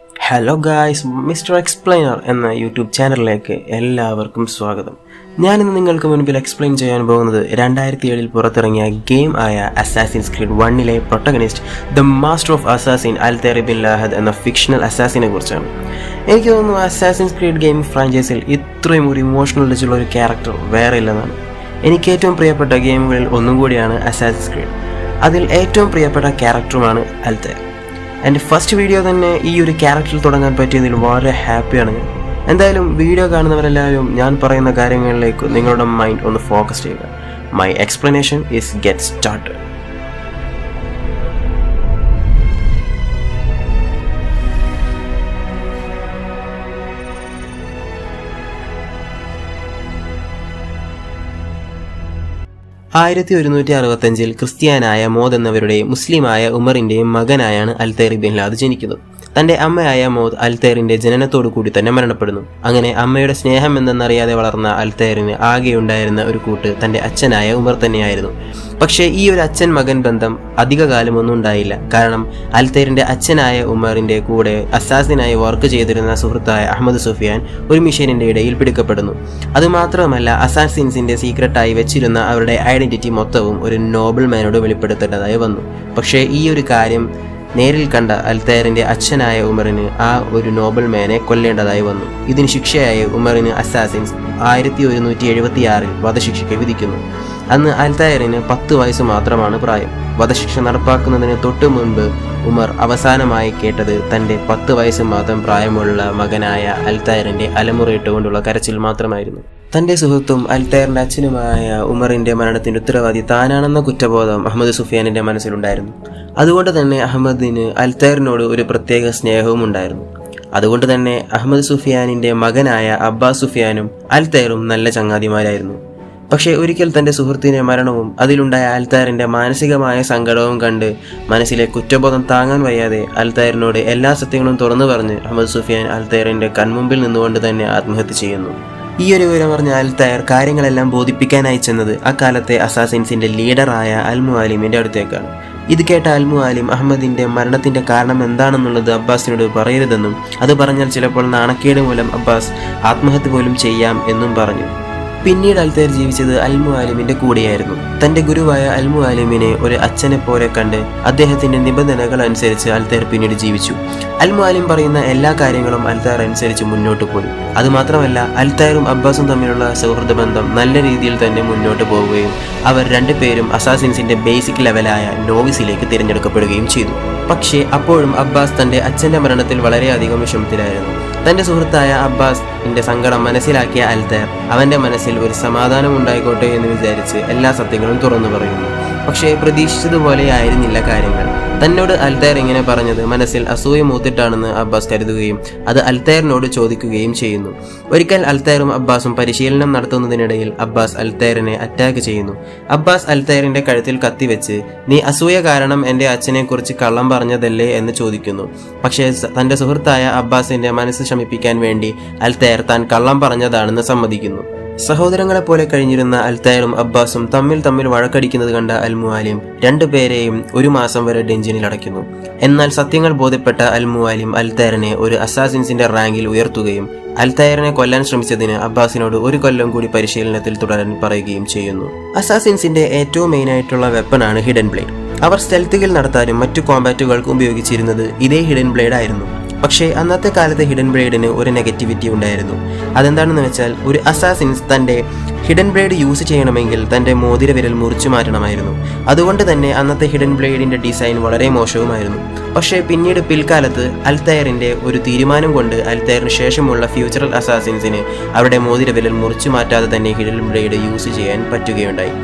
Hello guys, mister explainer എന്ന YouTube ചാനലിലേക്ക് എല്ലാവർക്കും സ്വാഗതം. ഞാനിന്ന് നിങ്ങൾക്ക് മുൻപിൽ എക്സ്പ്ലെയിൻ ചെയ്യാൻ പോകുന്നത് 2007 പുറത്തിറങ്ങിയ ഗെയിം ആയ Assassin's Creed 1 protagonist the master of assassin Altair bin Lahad എന്ന ഫിക്ഷണൽ അസാസിനെ കുറിച്ചാണ്. എനിക്ക് തോന്നുന്നു അസാസിൻസ് ക്രീഡ് ഗെയിം ഫ്രാഞ്ചൈസിൽ ഇത്രയും ഒരു ഇമോഷണൽ ടച്ചുള്ള ഒരു ക്യാരക്ടർ വേറെ ഇല്ലെന്നാണ്. എനിക്ക് ഏറ്റവും പ്രിയപ്പെട്ട ഗെയിമുകളിൽ ഒന്നും കൂടിയാണ് അസാസിൻസ് ക്രീഡ്. അതിൽ ഏറ്റവും പ്രിയപ്പെട്ട ക്യാരക്ടറുമാണ് അൽതൈർ. എൻ്റെ ഫസ്റ്റ് വീഡിയോ തന്നെ ഈ ഒരു ക്യാരക്ടറിൽ തുടങ്ങാൻ പറ്റിയതിൽ വളരെ ഹാപ്പിയാണ് ഞാൻ. എന്തായാലും വീഡിയോ കാണുന്നവരെല്ലാവരും ഞാൻ പറയുന്ന കാര്യങ്ങളിലേക്ക് നിങ്ങളുടെ മൈൻഡ് ഒന്ന് ഫോക്കസ് ചെയ്യുക. My explanation is get started. ആയിരത്തി 1165 ക്രിസ്ത്യാനായ മോദ് എന്നവരുടെയും മുസ്ലിമായ ഉമറിന്റെയും മകനായാണ് അൽതൈർ ബിൻ ലാഹദ് ജനിക്കുന്നത്. തന്റെ അമ്മയായ മോദ് അൽതൈറിന്റെ ജനനത്തോടു കൂടി തന്നെ മരണപ്പെടുന്നു. അങ്ങനെ അമ്മയുടെ സ്നേഹം എന്തെന്നറിയാതെ വളർന്ന അൽതൈറിന് ആകെയുണ്ടായിരുന്ന ഒരു കൂട്ട് തന്റെ അച്ഛനായ ഉമർ തന്നെയായിരുന്നു. പക്ഷേ ഈ ഒരു അച്ഛൻ മകൻ ബന്ധം അധികകാലമൊന്നും ഉണ്ടായില്ല. കാരണം അൽതൈറിന്റെ അച്ഛനായ ഉമറിന്റെ കൂടെ അസാസിനായി വർക്ക് ചെയ്തിരുന്ന സുഹൃത്തായ അഹമ്മദ് സുഫിയാൻ ഒരു മിഷനിന്റെ ഇടയിൽ പിടിക്കപ്പെടുന്നു. അതുമാത്രമല്ല, അസാസിൻസിന്റെ സീക്രട്ടായി വെച്ചിരുന്ന അവരുടെ ഐഡന്റിറ്റി മൊത്തവും ഒരു നോബിൾ മാനോട് വെളിപ്പെടുത്തേണ്ടതായി വന്നു. പക്ഷേ ഈ ഒരു കാര്യം നേരിൽ കണ്ട അൽതൈറിന്റെ അച്ഛനായ ഉമറിന് ആ ഒരു നോബൽ മാനെ കൊല്ലേണ്ടതായി വന്നു. ഇതിന് ശിക്ഷയായി ഉമറിന് അസാസിൻസ് 1176 വധശിക്ഷയ്ക്ക് വിധിക്കുന്നു. അന്ന് അൽതൈറിന് 10 വയസ്സ് മാത്രമാണ് പ്രായം. വധശിക്ഷ നടപ്പാക്കുന്നതിന് തൊട്ടു മുൻപ് ഉമർ അവസാനമായി കേട്ടത് തൻ്റെ 10 വയസ്സ് മാത്രം പ്രായമുള്ള മകനായ അൽതൈറിന്റെ അലമുറയിട്ടുകൊണ്ടുള്ള കരച്ചിൽ മാത്രമായിരുന്നു. തൻ്റെ സുഹൃത്തും അൽതൈറിന്റെ അച്ഛനുമായ ഉമറിന്റെ മരണത്തിന്റെ ഉത്തരവാദി താനാണെന്ന കുറ്റബോധം അഹമ്മദ് സുഫിയാനിന്റെ മനസ്സിലുണ്ടായിരുന്നു. അതുകൊണ്ട് തന്നെ അഹമ്മദിന് അൽതൈറിനോട് ഒരു പ്രത്യേക സ്നേഹവും ഉണ്ടായിരുന്നു. അതുകൊണ്ട് തന്നെ അഹമ്മദ് സുഫിയാനിന്റെ മകനായ അബ്ബാസ് സുഫിയാനും അൽതൈറും നല്ല ചങ്ങാതിമാരായിരുന്നു. പക്ഷേ ഒരിക്കൽ തൻ്റെ സുഹൃത്തിൻ്റെ മരണവും അതിലുണ്ടായ അൽതൈറിന്റെ മാനസികമായ സങ്കടവും കണ്ട് മനസ്സിലെ കുറ്റബോധം താങ്ങാൻ വയ്യാതെ അൽതൈറിനോട് എല്ലാ സത്യങ്ങളും തുറന്നു പറഞ്ഞ് അഹമ്മദ് സുഫിയാൻ അൽതൈറിന്റെ കൺമുമ്പിൽ നിന്നുകൊണ്ട് തന്നെ ആത്മഹത്യ ചെയ്യുന്നു. ഈ ഒരു വിവരം പറഞ്ഞ അൽതൈർ കാര്യങ്ങളെല്ലാം ബോധിപ്പിക്കാനായി ചെന്നത് അക്കാലത്തെ അസാസിൻസിന്റെ ലീഡറായ അൽ മുഅല്ലിമിന്റെ അടുത്തേക്കാണ്. ഇത് കേട്ട അൽ മുഅല്ലിം അഹമ്മദിന്റെ മരണത്തിന്റെ കാരണം എന്താണെന്നുള്ളത് അബ്ബാസിനോട് പറയരുതെന്നും അത് പറഞ്ഞാൽ ചിലപ്പോൾ നാണക്കേട് മൂലം അബ്ബാസ് ആത്മഹത്യ പോലും ചെയ്യാം എന്നും പറഞ്ഞു. പിന്നീട് അൽതൈർ ജീവിച്ചത് അൽ മുഅല്ലിമിന്റെ കൂടെയായിരുന്നു. തന്റെ ഗുരുവായ അൽ മുഅല്ലിമിനെ ഒരു അച്ഛനെ പോലെ കണ്ട് അദ്ദേഹത്തിന്റെ നിബന്ധനകൾ അനുസരിച്ച് അൽതൈർ പിന്നീട് ജീവിച്ചു. അൽ മുഅല്ലിം പറയുന്ന എല്ലാ കാര്യങ്ങളും അൽതൈർ അനുസരിച്ച് മുന്നോട്ട് പോയി. അതുമാത്രമല്ല, അൽതൈറും അബ്ബാസും തമ്മിലുള്ള സൗഹൃദ ബന്ധം നല്ല രീതിയിൽ തന്നെ മുന്നോട്ട് പോവുകയും അവർ രണ്ടുപേരും അസാസിൻസിന്റെ ബേസിക് ലെവലായ നോവിസിലേക്ക് തിരഞ്ഞെടുക്കപ്പെടുകയും ചെയ്തു. പക്ഷേ അപ്പോഴും അബ്ബാസ് തന്റെ അച്ഛന്റെ മരണത്തിൽ വളരെയധികം വിഷമത്തിലായിരുന്നു. തന്റെ സുഹൃത്തായ അബ്ബാസിന്റെ സങ്കടം മനസ്സിലാക്കിയ അൽതൈർ അവന്റെ മനസ്സിൽ ഒരു സമാധാനം ഉണ്ടായിക്കോട്ടെ എന്ന് വിചാരിച്ച് എല്ലാ സത്യങ്ങളും തുറന്നു പറയുന്നു. പക്ഷേ പ്രതീക്ഷിച്ചതുപോലെ ആയിരുന്നില്ല കാര്യങ്ങൾ. തന്നോട് അൽതൈർ ഇങ്ങനെ പറഞ്ഞത് മനസ്സിൽ അസൂയ മൂത്തിട്ടാണെന്ന് അബ്ബാസ് കരുതുകയും അത് അൽതൈറിനോട് ചോദിക്കുകയും ചെയ്യുന്നു. ഒരിക്കൽ അൽതൈറും അബ്ബാസും പരിശീലനം നടത്തുന്നതിനിടയിൽ അബ്ബാസ് അൽതൈറിനെ അറ്റാക്ക് ചെയ്യുന്നു. അബ്ബാസ് അൽതൈറിന്റെ കഴുത്തിൽ കത്തിവെച്ച് നീ അസൂയ കാരണം എൻ്റെ അച്ഛനെ കുറിച്ച് കള്ളം പറഞ്ഞതല്ലേ എന്ന് ചോദിക്കുന്നു. പക്ഷേ തന്റെ സുഹൃത്തായ അബ്ബാസിന്റെ മനസ്സ് ശമിപ്പിക്കാൻ വേണ്ടി അൽതൈർ താൻ കള്ളം പറഞ്ഞതാണെന്ന് സമ്മതിക്കുന്നു. സഹോദരങ്ങളെ പോലെ കഴിഞ്ഞിരുന്ന അൽതൈറും അബ്ബാസും തമ്മിൽ വഴക്കടിക്കുന്നത് കണ്ട അൽ മുഅല്ലിം രണ്ടുപേരെയും 1 മാസം വരെ ഡെഞ്ചിനിൽ അടയ്ക്കുന്നു. എന്നാൽ സത്യങ്ങൾ ബോധ്യപ്പെട്ട അൽ മുഅല്ലിം അൽതൈറിനെ ഒരു അസാസിൻസിന്റെ റാങ്കിൽ ഉയർത്തുകയും അൽതൈറിനെ കൊല്ലാൻ ശ്രമിച്ചതിന് അബ്ബാസിനോട് 1 കൊല്ലം കൂടി പരിശീലനത്തിൽ തുടരാൻ പറയുകയും ചെയ്യുന്നു. അസാസിൻസിന്റെ ഏറ്റവും മെയിനായിട്ടുള്ള വെപ്പണാണ് ഹിഡൻ ബ്ലേഡ്. അവർ സ്റ്റെൽത്തുകൾ നടത്താനും മറ്റു കോമ്പാറ്റുകൾക്ക് ഉപയോഗിച്ചിരുന്നത് ഇതേ ഹിഡൻ ബ്ലേഡ് ആയിരുന്നു. പക്ഷേ അന്നത്തെ കാലത്തെ ഹിഡൻ ബ്ലേഡിന് ഒരു നെഗറ്റിവിറ്റി ഉണ്ടായിരുന്നു. അതെന്താണെന്ന് വെച്ചാൽ ഒരു അസാസിൻസ് തൻ്റെ ഹിഡൻ ബ്ലേഡ് യൂസ് ചെയ്യണമെങ്കിൽ തൻ്റെ മോതിര വിരൽ മുറിച്ചു മാറ്റണമായിരുന്നു. അതുകൊണ്ട് തന്നെ അന്നത്തെ ഹിഡൻ ബ്ലേഡിന്റെ ഡിസൈൻ വളരെ മോശവുമായിരുന്നു. പക്ഷേ പിന്നീട് പിൽക്കാലത്ത് അൽതൈറിന്റെ ഒരു തീരുമാനം കൊണ്ട് അൽതൈറിന് ശേഷമുള്ള ഫ്യൂച്ചറൽ അസാസിൻസിന് അവരുടെ മോതിര വിരൽ മുറിച്ചു മാറ്റാതെ തന്നെ ഹിഡൻ ബ്ലേഡ് യൂസ് ചെയ്യാൻ പറ്റുകയുണ്ടായി.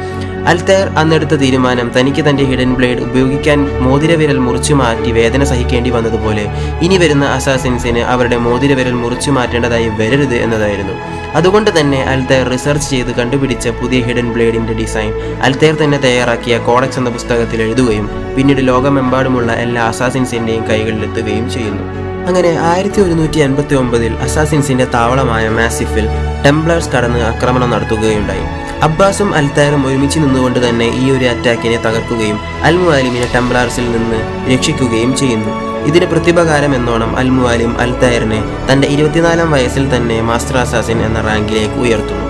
അൽതൈർ അന്നെടുത്ത തീരുമാനം തനിക്ക് തന്റെ ഹിഡൻ ബ്ലേഡ് ഉപയോഗിക്കാൻ മോതിര വിരൽ മുറിച്ചു മാറ്റി വേദന സഹിക്കേണ്ടി വന്നതുപോലെ ഇനി വരുന്ന അസാസിൻസിന് അവരുടെ മോതിര വിരൽ മുറിച്ചു മാറ്റേണ്ടതായി വരരുത് എന്നതായിരുന്നു. അതുകൊണ്ട് തന്നെ അൽതൈർ റിസർച്ച് ചെയ്ത് കണ്ടുപിടിച്ച പുതിയ ഹിഡൻ ബ്ലേഡിന്റെ ഡിസൈൻ അൽതൈർ തന്നെ തയ്യാറാക്കിയ കോഡക്സ് എന്ന പുസ്തകത്തിൽ എഴുതുകയും പിന്നീട് ലോകമെമ്പാടുമുള്ള എല്ലാ അസാസിൻസിന്റെയും കൈകളിലെത്തുകയും ചെയ്യുന്നു. അങ്ങനെ 1189 അസാസിൻസിന്റെ താവളമായ മാസിഫിൽ ടെംപ്ലേഴ്സ് കടന്ന് ആക്രമണം നടത്തുകയുണ്ടായി. അബ്ബാസും അൽതൈറും ഒരുമിച്ച് നിന്നുകൊണ്ട് തന്നെ ഈ ഒരു അറ്റാക്കിനെ തകർക്കുകയും അൽ മുഅല്ലിമിനെ ടെംപ്ലേഴ്സിൽ നിന്ന് രക്ഷിക്കുകയും ചെയ്യുന്നു. ഇതിന് പ്രത്യുപകാരം എന്നോണം അൽ മുവാലിം അൽതൈറിനെ തന്റെ 24-ാം വയസ്സിൽ തന്നെ മാസ്റ്റർ അസാസിൻ എന്ന റാങ്കിലേക്ക് ഉയർത്തുന്നു.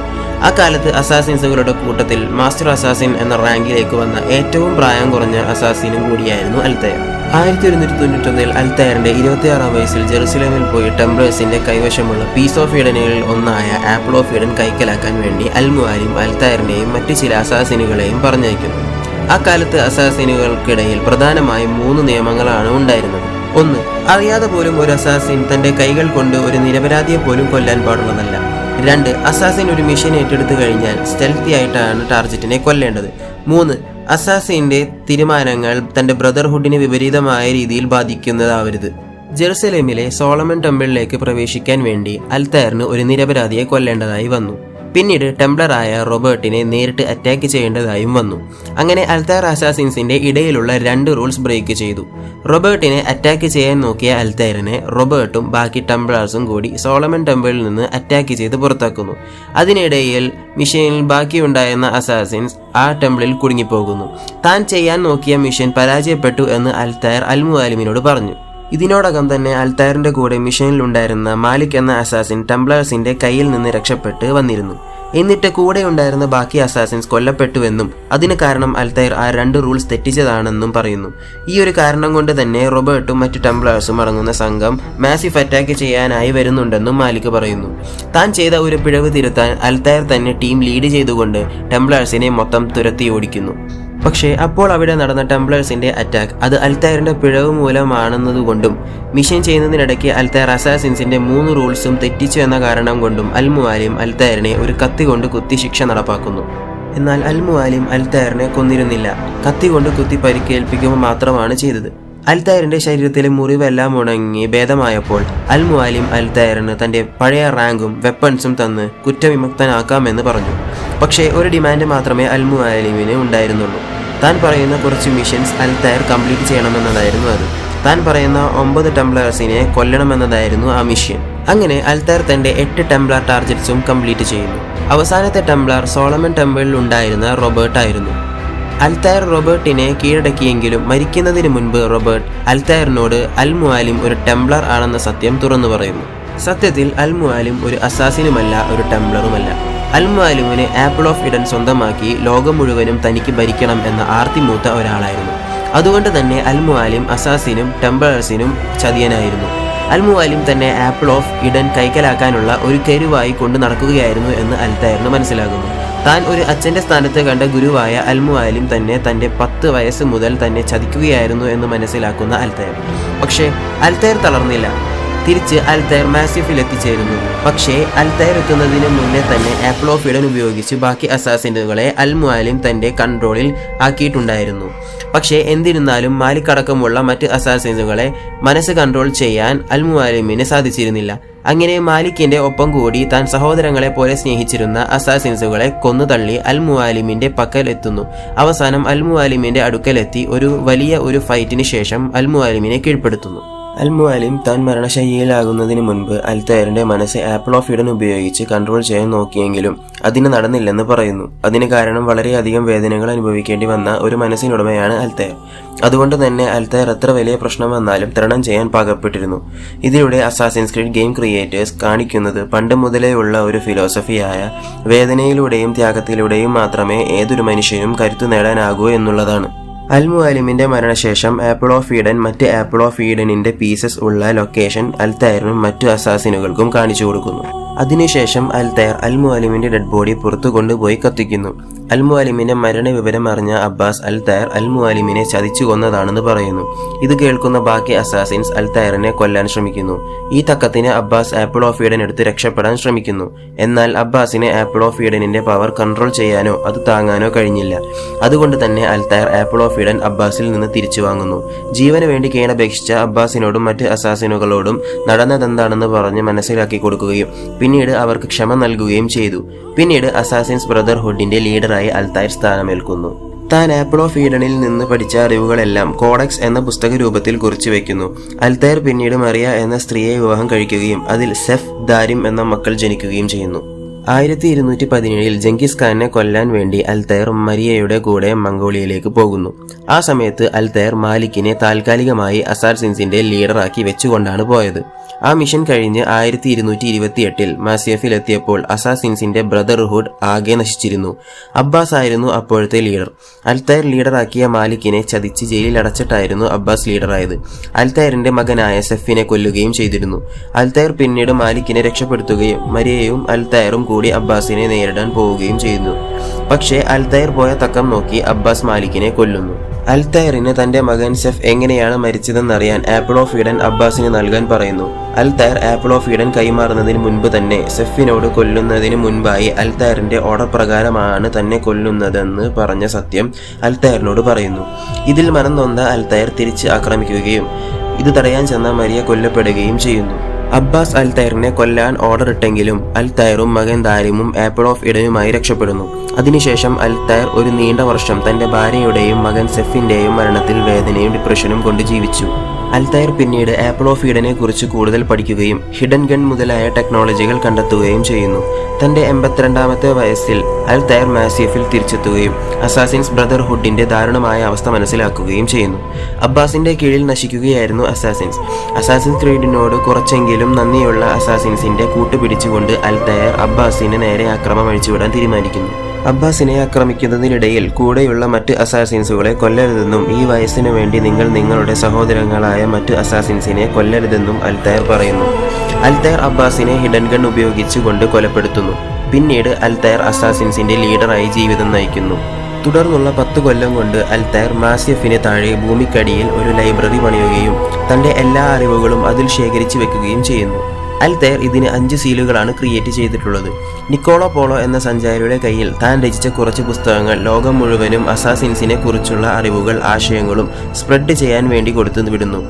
അക്കാലത്ത് അസാസിൻസുകളുടെ കൂട്ടത്തിൽ മാസ്റ്റർ അസാസിൻ എന്ന റാങ്കിലേക്ക് വന്ന ഏറ്റവും പ്രായം കുറഞ്ഞ അസാസിനും കൂടിയായിരുന്നു അൽതൈർ. 1191-ൽ അൽതൈറിന്റെ 26-ാം വയസ്സിൽ ജെറുസലേമിൽ പോയി ടെംപ്ലേഴ്സിന്റെ കൈവശമുള്ള പീസ് ഓഫ് ഈഡനുകളിൽ ഒന്നായ ആപ്പിൾ ഓഫ് ഈഡൻ കൈക്കലാക്കാൻ വേണ്ടി അൽ മുവാലിം അൽതൈറിനെയും മറ്റു ചില അസാസിനുകളെയും പറഞ്ഞയക്കുന്നു. അക്കാലത്ത് അസാസിനുകൾക്കിടയിൽ പ്രധാനമായും 3 നിയമങ്ങളാണ് ഉണ്ടായിരുന്നത്. 1. അറിയാതെ പോലും ഒരു അസാസിൻ തന്റെ കൈകൾ കൊണ്ട് ഒരു നിരപരാധിയെ പോലും കൊല്ലാൻ പാടുള്ളതല്ല. 2. അസാസിൻ ഒരു മിഷൻ ഏറ്റെടുത്തു കഴിഞ്ഞാൽ സ്റ്റെൽത്തി ആയിട്ടാണ് ടാർജറ്റിനെ കൊല്ലേണ്ടത്. 3. അസാസിന്റെ തീരുമാനങ്ങൾ തന്റെ ബ്രദർഹുഡിന് വിപരീതമായ രീതിയിൽ ബാധിക്കുന്നതാവരുത്. ജെറുസലേമിലെ സോളമൻ ടെമ്പിളിലേക്ക് പ്രവേശിക്കാൻ വേണ്ടി അൽതൈറിന് ഒരു നിരപരാധിയെ കൊല്ലേണ്ടതായി വന്നു. പിന്നീട് ടെംപ്ലറായ റോബർട്ടിനെ നേരിട്ട് അറ്റാക്ക് ചെയ്യേണ്ടതായും വന്നു. അങ്ങനെ അൽതൈർ അസാസിൻസിന്റെ ഇടയിലുള്ള 2 റൂൾസ് ബ്രേക്ക് ചെയ്തു. റോബർട്ടിനെ അറ്റാക്ക് ചെയ്യാൻ നോക്കിയ അൽതൈറിനെ റോബർട്ടും ബാക്കി ടെംപ്ലേഴ്സും കൂടി സോളമൻ ടെമ്പിളിൽ നിന്ന് അറ്റാക്ക് ചെയ്ത് പുറത്താക്കുന്നു. അതിനിടയിൽ മിഷനിൽ ബാക്കിയുണ്ടായിരുന്ന അസാസിൻസ് ആ ടെമ്പിളിൽ കുടുങ്ങിപ്പോകുന്നു. താൻ ചെയ്യാൻ നോക്കിയ മിഷൻ പരാജയപ്പെട്ടു എന്ന് അൽതൈർ അൽ മുവാലിമിനോട് പറഞ്ഞു. ഇതിനോടകം തന്നെ അൽതൈറിന്റെ കൂടെ മിഷനിലുണ്ടായിരുന്ന മാലിക് എന്ന അസാസിൻ ടെംപ്ലേഴ്സിന്റെ കയ്യിൽ നിന്ന് രക്ഷപ്പെട്ട് വന്നിരുന്നു. എന്നിട്ട് കൂടെ ഉണ്ടായിരുന്ന ബാക്കി അസാസിൻസ് കൊല്ലപ്പെട്ടുവെന്നും അതിന് കാരണം അൽതൈർ ആ 2 റൂൾസ് തെറ്റിച്ചതാണെന്നും പറയുന്നു. ഈ ഒരു കാരണം കൊണ്ട് തന്നെ റോബർട്ടും മറ്റു ടെംപ്ലേഴ്സും അടങ്ങുന്ന സംഘം മാസീവ് അറ്റാക്ക് ചെയ്യാനായി വരുന്നുണ്ടെന്നും മാലിക് പറയുന്നു. താൻ ചെയ്ത ഒരു പിഴവ് തിരുത്താൻ അൽതൈർ തന്നെ ടീം ലീഡ് ചെയ്തുകൊണ്ട് ടെംപ്ലേഴ്സിനെ മൊത്തം തുരത്തി ഓടിക്കുന്നു. പക്ഷേ അപ്പോൾ അവിടെ നടന്ന ടെംപ്ലേഴ്സിന്റെ അറ്റാക്ക് അത് അൽതൈറിന്റെ പിഴവ് മൂലമാണെന്നതുകൊണ്ടും മിഷൻ ചെയ്യുന്നതിനിടയ്ക്ക് അൽതൈർ അസാസിൻസിന്റെ 3 റൂൾസും തെറ്റിച്ചു എന്ന കാരണം കൊണ്ടും അൽ മുവാലിം അൽതൈറിനെ ഒരു കത്തി കൊണ്ട് കുത്തി ശിക്ഷ നടപ്പാക്കുന്നു. എന്നാൽ അൽ മുവാലിം അൽതൈറിനെ കൊന്നിരുന്നില്ല, കത്തി കൊണ്ട് കുത്തി പരിക്കേൽപ്പിക്കുക മാത്രമാണ് ചെയ്തത്. അൽതൈറിന്റെ ശരീരത്തിലെ മുറിവെല്ലാം ഉണങ്ങി ഭേദമായപ്പോൾ അൽ മുവാലിം അൽതൈറിന് തന്റെ പഴയ റാങ്കും വെപ്പൺസും തന്ന് കുറ്റവിമുക്തനാക്കാമെന്ന് പറഞ്ഞു. പക്ഷേ ഒരു ഡിമാൻഡ് മാത്രമേ അൽ മുവാലിമിന് ഉണ്ടായിരുന്നുള്ളൂ. താൻ പറയുന്ന കുറച്ച് മിഷൻസ് അൽതൈർ കംപ്ലീറ്റ് ചെയ്യണമെന്നതായിരുന്നു അത്. താൻ പറയുന്ന 9 ടെംപ്ലേഴ്സിനെ കൊല്ലണമെന്നതായിരുന്നു ആ മിഷൻ. അങ്ങനെ അൽതൈർ തന്റെ 8 ടെംപ്ലർ ടാർജറ്റ്സും കംപ്ലീറ്റ് ചെയ്യുന്നു. അവസാനത്തെ ടെംപ്ലർ സോളമൻ ടെമ്പിളിൽ ഉണ്ടായിരുന്ന റോബർട്ട് ആയിരുന്നു. അൽതൈർ റോബർട്ടിനെ കീഴടക്കിയെങ്കിലും മരിക്കുന്നതിന് മുൻപ് റോബർട്ട് അൽതൈറിനോട് അൽ മുവാലിം ഒരു ടെംപ്ലർ ആണെന്ന സത്യം തുറന്നു പറയുന്നു. സത്യത്തിൽ അൽ മുവാലിം ഒരു അസാസിനുമല്ല, ഒരു ടെംപ്ലറുമല്ല. അൽ മുവാലിമിന് ആപ്പിൾ ഓഫ് ഈഡൻ സ്വന്തമാക്കി ലോകം മുഴുവനും തനിക്ക് ഭരിക്കണം എന്ന ആർത്തിമൂത്ത ഒരാളായിരുന്നു. അതുകൊണ്ട് തന്നെ അൽ മുവാലിം അസാസിനും ടെംപ്ലേഴ്സിനും ചതിയനായിരുന്നു. അൽ മുവാലിം തന്നെ ആപ്പിൾ ഓഫ് ഈഡൻ കൈക്കലാക്കാനുള്ള ഒരു കരുവായി കൊണ്ട് നടക്കുകയായിരുന്നു എന്ന് അൽതൈറിന് മനസ്സിലാകുന്നു. താൻ ഒരു അച്ഛന്റെ സ്ഥാനത്ത് കണ്ട ഗുരുവായ അൽ മുവാലിം തന്നെ തന്റെ 10 വയസ്സ് മുതൽ തന്നെ ചതിക്കുകയായിരുന്നു എന്ന് മനസ്സിലാക്കുന്ന അൽതൈർ. പക്ഷേ അൽതൈർ തളർന്നില്ല. തിരിച്ച് അൽതൈർ മാസിഫിൽ എത്തിച്ചേരുന്നു. പക്ഷേ അൽതൈർ എത്തുന്നതിന് മുന്നേ തന്നെ ആപ്പിൾ ഓഫ് ഈഡൻ ഉപയോഗിച്ച് ബാക്കി അസാസിനുകളെ അൽ മുവാലിം തന്റെ കൺട്രോളിൽ ആക്കിയിട്ടുണ്ടായിരുന്നു. പക്ഷേ എന്നിരുന്നാലും മാലിക് അടക്കമുള്ള മറ്റ് അസാസിനുകളെ മനസ്സ് കൺട്രോൾ ചെയ്യാൻ അൽ മുവാലിമിന് സാധിച്ചിരുന്നില്ല. അങ്ങനെ മാലിക്കിന്റെ ഒപ്പം കൂടി താൻ സഹോദരങ്ങളെ പോലെ സ്നേഹിച്ചിരുന്ന അസാസിൻസുകളെ കൊന്നുതള്ളി അൽ മുവാലിമിന്റെ പക്കൽ എത്തുന്നു. അവസാനം അൽ മുവാലിമിന്റെ അടുക്കലെത്തി വലിയ ഒരു ഫൈറ്റിന് ശേഷം അൽ മുവാലിമിനെ കീഴ്പ്പെടുത്തുന്നു. അൽ മുവാലിം താൻ മരണശയ്യയിലാകുന്നതിന് മുൻപ് അൽതൈറിന്റെ മനസ്സ് ആപ്പിൾ ഓഫ് ഈഡൻ ഉപയോഗിച്ച് കൺട്രോൾ ചെയ്യാൻ നോക്കിയെങ്കിലും അതിന് നടന്നില്ലെന്ന് പറയുന്നു. അതിന് കാരണം വളരെയധികം വേദനകൾ അനുഭവിക്കേണ്ടി വന്ന ഒരു മനസ്സിനുടമയാണ് അൽതൈർ. അതുകൊണ്ട് തന്നെ അൽതൈർ എത്ര വലിയ പ്രശ്നം വന്നാലും തരണം ചെയ്യാൻ പാകപ്പെട്ടിരുന്നു. ഇതിലൂടെ അസാസിൻസ് ക്രീഡ് ഗെയിം ക്രിയേറ്റേഴ്സ് കാണിക്കുന്നത് പണ്ട് മുതലേ ഉള്ള ഒരു ഫിലോസഫിയായ വേദനയിലൂടെയും ത്യാഗത്തിലൂടെയും മാത്രമേ ഏതൊരു മനുഷ്യനും കരുത്തു നേടാനാകൂ എന്നുള്ളതാണ്. അൽ മുവാലിമിന്റെ മരണശേഷം ആപ്പിൾ ഓഫ് ഈഡൻ മറ്റ് ആപ്പിൾ ഓഫ് ഈഡനിന്റെ പീസസ് ഉള്ള ലൊക്കേഷൻ അൽതൈറിനും മറ്റു അസാസിനുകൾക്കും കാണിച്ചു കൊടുക്കുന്നു. അതിനുശേഷം അൽതൈർ അൽ മുവാലിമിന്റെ ഡെഡ് ബോഡി പുറത്തു കൊണ്ടുപോയി കത്തിക്കുന്നു. അൽ മുവാലിമിന്റെ മരണ വിവരം അറിഞ്ഞ അബ്ബാസ് അൽതൈർ അൽ മുവാലിമിനെ ചതിച്ചു കൊന്നതാണെന്ന് പറയുന്നു. ഇത് കേൾക്കുന്ന ബാക്കി അസാസിൻസ് അൽതൈറിനെ കൊല്ലാൻ ശ്രമിക്കുന്നു. ഈ തക്കത്തിന് അബ്ബാസ് ആപ്പിൾ ഓഫ് ഈഡൻ എടുത്ത് രക്ഷപ്പെടാൻ ശ്രമിക്കുന്നു. എന്നാൽ അബ്ബാസിന് ആപ്പിൾ ഓഫ് ഈഡനിന്റെ പവർ കൺട്രോൾ ചെയ്യാനോ അത് താങ്ങാനോ കഴിഞ്ഞില്ല. അതുകൊണ്ട് തന്നെ അൽതൈർ ആപ്പിൾ ഓഫ് ഈഡൻ അബ്ബാസിൽ നിന്ന് തിരിച്ചു വാങ്ങുന്നു. ജീവന് വേണ്ടി കീഴപേക്ഷിച്ച അബ്ബാസിനോടും മറ്റ് അസാസിനുകളോടും നടന്നതെന്താണെന്ന് പറഞ്ഞ് മനസ്സിലാക്കി കൊടുക്കുകയും പിന്നീട് അവർക്ക് ക്ഷമ നൽകുകയും ചെയ്തു. പിന്നീട് അസാസിൻസ് ബ്രദർഹുഡിന്റെ ലീഡറായി അൽതൈർ സ്ഥാനമേൽക്കുന്നു. താൻ ആപ്പിൾ ഓഫ് ഈഡനിൽ നിന്ന് പഠിച്ച അറിവുകളെല്ലാം കോഡെക്സ് എന്ന പുസ്തക രൂപത്തിൽ കുറിച്ചു വെക്കുന്നു. അൽതൈർ പിന്നീട് മറിയ എന്ന സ്ത്രീയെ വിവാഹം കഴിക്കുകയും അതിൽ സെഫ്, ദാരിം എന്ന മക്കൾ ജനിക്കുകയും ചെയ്യുന്നു. 1217 ജംഗിസ് ഖാനെ കൊല്ലാൻ വേണ്ടി അൽതൈർ മരിയയുടെ കൂടെ മംഗോളിയയിലേക്ക് പോകുന്നു. ആ സമയത്ത് അൽതൈർ മാലിക്കിനെ താൽക്കാലികമായി അസാസിൻസിന്റെ ലീഡറാക്കി വെച്ചുകൊണ്ടാണ് പോയത്. ആ മിഷൻ കഴിഞ്ഞ് 1228 മാസിയഫിലെത്തിയപ്പോൾ അസാസിൻസിന്റെ ബ്രദർഹുഡ് ആകെ നശിച്ചിരുന്നു. അബ്ബാസ് ആയിരുന്നു അപ്പോഴത്തെ ലീഡർ. അൽതൈർ ലീഡറാക്കിയ മാലിക്കിനെ ചതിച്ച് ജയിലിൽ അടച്ചിട്ടായിരുന്നു അബ്ബാസ് ലീഡറായത്. അൽതൈറിന്റെ മകനായ സെഫിനെ കൊല്ലുകയും ചെയ്തിരുന്നു. അൽതൈർ പിന്നീട് മാലിക്കിനെ രക്ഷപ്പെടുത്തുകയും മരിയയും അൽതൈറും കൂടി അബ്ബാസിനെ നേരിടാൻ പോവുകയും ചെയ്യുന്നു. പക്ഷേ അൽതൈർ പോയ തക്കം നോക്കി അബ്ബാസ് മാലിക്കിനെ കൊല്ലുന്നു. അൽതൈറിന് തന്റെ മകൻ സെഫ് എങ്ങനെയാണ് മരിച്ചതെന്നറിയാൻ ആപ്പിൾ ഓഫ് ഈഡൻ അബ്ബാസിന് നൽകാൻ പറയുന്നു. അൽതൈർ ആപ്പിൾ ഓഫ് ഈഡൻ കൈമാറുന്നതിന് മുൻപ് തന്നെ സെഫിനോട് കൊല്ലുന്നതിന് മുൻപായി അൽതൈറിന്റെ ഓർഡർ പ്രകാരമാണ് തന്നെ കൊല്ലുന്നതെന്ന് പറഞ്ഞ സത്യം അൽതൈറിനോട് പറയുന്നു. ഇതിൽ മനം നൊന്ത അൽതൈർ തിരിച്ച് ആക്രമിക്കുകയും ഇത് തടയാൻ ചെന്ന മരിയ കൊല്ലപ്പെടുകയും ചെയ്യുന്നു. അബ്ബാസ് അൽതൈറിനെ കൊല്ലാൻ ഓർഡർ ഇട്ടെങ്കിലും അൽതൈറും മകൻ ദാരിമും ആപ്പിൾ ഓഫ് ഈഡനുമായി രക്ഷപ്പെടുന്നു. അതിനുശേഷം അൽതൈർ ഒരു നീണ്ട വർഷം തന്റെ ഭാര്യയുടെയും മകൻ സെഫിന്റെയും മരണത്തിൽ വേദനയും ഡിപ്രഷനും കൊണ്ട് ജീവിച്ചു. അൽതൈർ പിന്നീട് ആപ്പിൾ ഓഫ് ഈഡനെ കുറിച്ച് കൂടുതൽ പഠിക്കുകയും ഹിഡൻ ഗൺ മുതലായ ടെക്നോളജികൾ കണ്ടെത്തുകയും ചെയ്യുന്നു. തന്റെ 82ാമത്തെ വയസ്സിൽ അൽതൈർ മാസിയഫിൽ തിരിച്ചെത്തുകയും അസാസിൻസ് ബ്രദർഹുഡിന്റെ ദാരുണമായ അവസ്ഥ മനസ്സിലാക്കുകയും ചെയ്യുന്നു. അബ്ബാസിന്റെ കീഴിൽ നശിക്കുകയായിരുന്നു അസാസിൻസ്. അസാസിൻസ് ക്രീഡിനോട് കുറച്ചെങ്കിലും നന്ദിയുള്ള അസാസിൻസിന്റെ കൂട്ടുപിടിച്ചുകൊണ്ട് അൽതൈർ അബ്ബാസിന് നേരെ ആക്രമണം അഴിച്ചുവിടാൻ തീരുമാനിക്കുന്നു. അബ്ബാസിനെ ആക്രമിക്കുന്നതിനിടയിൽ കൂടെയുള്ള മറ്റ് അസാസിൻസുകളെ കൊല്ലരുതെന്നും ഈ വയസ്സിനു വേണ്ടി നിങ്ങൾ നിങ്ങളുടെ സഹോദരങ്ങളായ മറ്റ് അസാസിൻസിനെ കൊല്ലരുതെന്നും അൽതൈർ പറയുന്നു. അൽതൈർ അബ്ബാസിനെ ഹിഡൻ ഗൺ ഉപയോഗിച്ചുകൊണ്ട് കൊലപ്പെടുത്തുന്നു. പിന്നീട് അൽതൈർ അസാസിൻസിന്റെ ലീഡറായി ജീവിതം നയിക്കുന്നു. തുടർന്നുള്ള 10 കൊല്ലം കൊണ്ട് അൽതൈർ മാസിയഫിന് താഴെ ഭൂമിക്കടിയിൽ ഒരു ലൈബ്രറി പണിയുകയും തന്റെ എല്ലാ അറിവുകളും അതിൽ ശേഖരിച്ചു വെക്കുകയും ചെയ്യുന്നു. അൽതൈർ ഇതിന് 5 സീലുകളാണ് ക്രിയേറ്റ് ചെയ്തിട്ടുള്ളത്. നിക്കോളോ പോളോ എന്ന സഞ്ചാരിയുടെ കയ്യിൽ താൻ രചിച്ച കുറച്ച് പുസ്തകങ്ങൾ ലോകം മുഴുവനും അസാസിൻസിനെ കുറിച്ചുള്ള അറിവുകൾ ആശയങ്ങളും സ്പ്രെഡ് ചെയ്യാൻ വേണ്ടി കൊടുത്തു വിടുന്നു.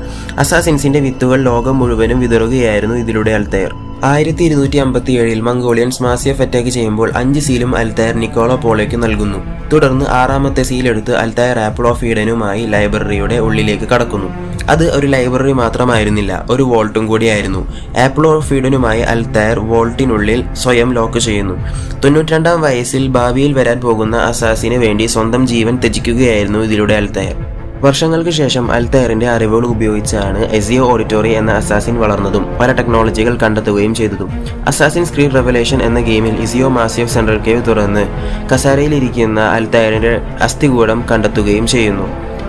അസാസിൻസിന്റെ വിത്തുകൾ ലോകം മുഴുവനും വിതറുകയായിരുന്നു ഇതിലൂടെ അൽതൈർ. 1257 മംഗോളിയൻസ് മാസിയഫ് അറ്റാക്ക് ചെയ്യുമ്പോൾ 5 സീലും അൽതൈർ നിക്കോളോ പോളോയ്ക്ക് നൽകുന്നു. തുടർന്ന് 6ാമത്തെ സീൽ എടുത്ത് അൽതൈർ ആപ്പിൾ ഓഫ് ഈഡനുമായി ലൈബ്രറിയുടെ ഉള്ളിലേക്ക് കടക്കുന്നു. അത് ഒരു ലൈബ്രറി മാത്രമായിരുന്നില്ല, ഒരു വോൾട്ടും കൂടിയായിരുന്നു. ആപ്പിൾ ഓഫ് ഈഡനുമായി അൽതൈർ വോൾട്ടിനുള്ളിൽ സ്വയം ലോക്ക് ചെയ്യുന്നു. 92ാം വയസ്സിൽ ഭാവിയിൽ വരാൻ പോകുന്ന അസാസിന് വേണ്ടി സ്വന്തം ജീവൻ ത്യജിക്കുകയായിരുന്നു ഇതിലൂടെ അൽതൈർ. വർഷങ്ങൾക്ക് ശേഷം അൽതൈറിന്റെ അറിവുകൾ ഉപയോഗിച്ചാണ് എസിയോ ഓഡിറ്റോറി എന്ന അസാസിൻ വളർന്നതും പല ടെക്നോളജികൾ കണ്ടെത്തുകയും ചെയ്തതും. അസാസിൻസ് ക്രീഡ് റെവലേഷൻ എന്ന ഗെയിമിൽ ഇസിയോ മാസിയഫ് സെൻട്രൽ കേവ് തുറന്ന് കസാരയിലിരിക്കുന്ന അൽതൈറിന്റെ അസ്ഥികൂടം കണ്ടെത്തുകയും ചെയ്യുന്നു.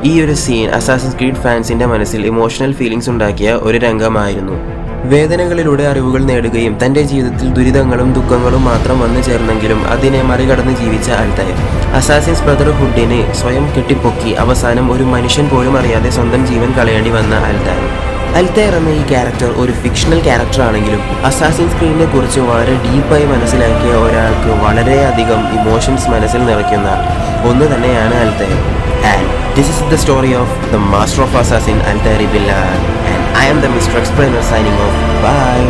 ഈ ഒരു സീൻ അസാസിൻസ് ക്രീഡ് ഫാൻസിന്റെ മനസ്സിൽ ഇമോഷണൽ ഫീലിംഗ്സ് ഉണ്ടാക്കിയ ഒരു രംഗമായിരുന്നു. വേദനകളിലൂടെ അറിവുകൾ നേടുകയും തന്റെ ജീവിതത്തിൽ ദുരിതങ്ങളും ദുഃഖങ്ങളും മാത്രം വന്നു ചേർന്നെങ്കിലും അതിനെ മറികടന്ന് ജീവിച്ച അൽതൈർ അസാസിൻസ് ബ്രദർഹുഡിനെ സ്വയം കെട്ടിപ്പൊക്കി അവസാനം ഒരു മനുഷ്യൻ പോലും അറിയാതെ സ്വന്തം ജീവൻ കളയേണ്ടി വന്ന അൽതൈർ എന്ന ഈ ക്യാരക്ടർ ഒരു ഫിക്ഷണൽ ക്യാരക്ടർ ആണെങ്കിലും അസാസിൻസ് ക്രീഡിനെ കുറിച്ച് വളരെ ഡീപ്പായി മനസ്സിലാക്കിയ ഒരാൾക്ക് വളരെയധികം ഇമോഷൻസ് മനസ്സിൽ നിറയ്ക്കുന്ന ഒന്ന് തന്നെയാണ് അൽതൈർ. And this is the story of the master of assassin Altair Ibn, and I am the Mr. Explainer signing off. Bye.